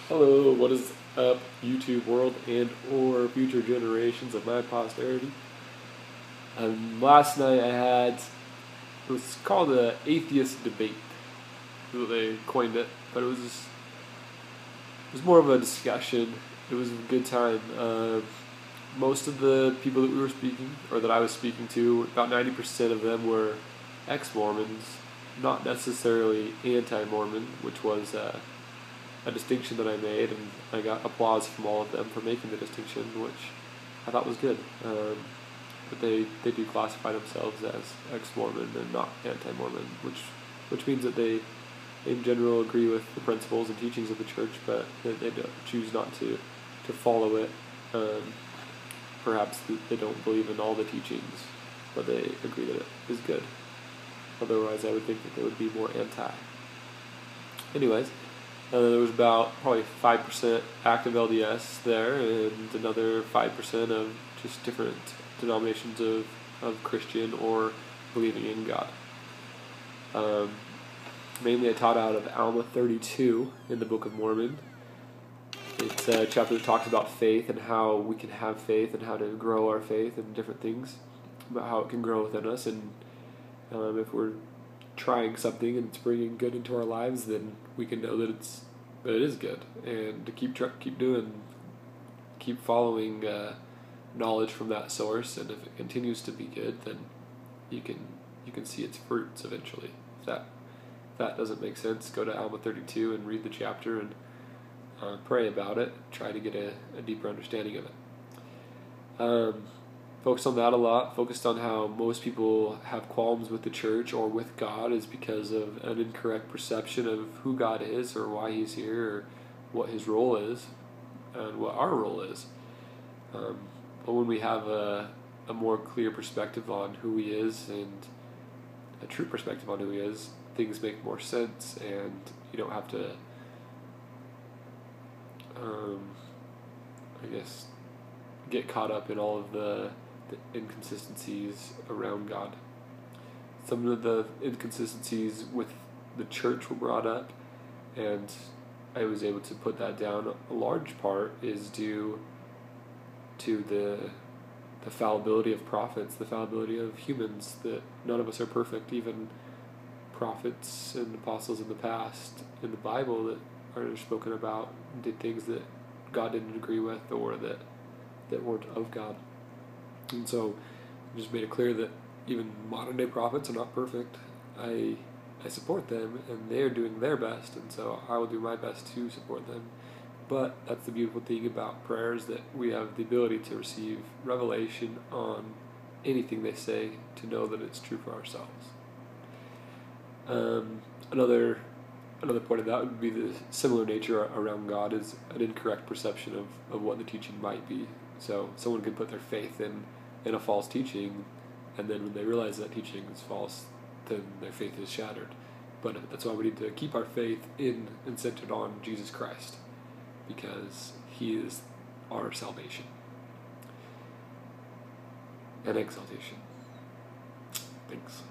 Hello, what is up, YouTube world and or future generations of my posterity? Last night I had, it was called the Atheist debate, is what they coined it, but it was more of a discussion. It was a good time. Most of the people that we were speaking, or that I was speaking to, about 90% of them were ex-Mormons, not necessarily anti-Mormon, which was a distinction that I made, and I got applause from all of them for making the distinction, which I thought was good. But they do classify themselves as ex-Mormon and not anti-Mormon, which means that they in general agree with the principles and teachings of the church, but they don't choose not to follow it. Perhaps they don't believe in all the teachings, but they agree that it is good. Otherwise, I would think that they would be more anti. Anyways, there was about probably 5% active LDS there, and another 5% of just different denominations of Christian or believing in God. Mainly I taught out of Alma 32 in the Book of Mormon. It's a chapter that talks about faith and how we can have faith and how to grow our faith and different things, about how it can grow within us, and if we're trying something and it's bringing good into our lives, then we can know that it is good, and to keep following knowledge from that source, and if it continues to be good, then you can see its fruits eventually. If that doesn't make sense, go to Alma 32 and read the chapter and pray about it. Try to get a deeper understanding of it. Focused on that a lot. Focused on how most people have qualms with the church or with God is because of an incorrect perception of who God is or why He's here or what His role is and what our role is. But when we have a more clear perspective on who He is and a true perspective on who He is, things make more sense, and you don't have to, I guess, get caught up in all of the inconsistencies around God. Some of the inconsistencies with the church were brought up, and I was able to put that down. A large part is due to the fallibility of prophets, the fallibility of humans, that none of us are perfect. Even prophets and apostles in the past, in the Bible, that are spoken about, did things that God didn't agree with or that weren't of God. And so I just made it clear that even modern day prophets are not perfect. I support them, and they are doing their best, and so I will do my best to support them. But that's the beautiful thing about prayer, is that we have the ability to receive revelation on anything they say, to know that it's true for ourselves. Another point of that would be the similar nature around God is an incorrect perception of what the teaching might be. So someone could put their faith in a false teaching, and then when they realize that teaching is false, then their faith is shattered. But that's why we need to keep our faith in and centered on Jesus Christ, because He is our salvation and exaltation. Thanks.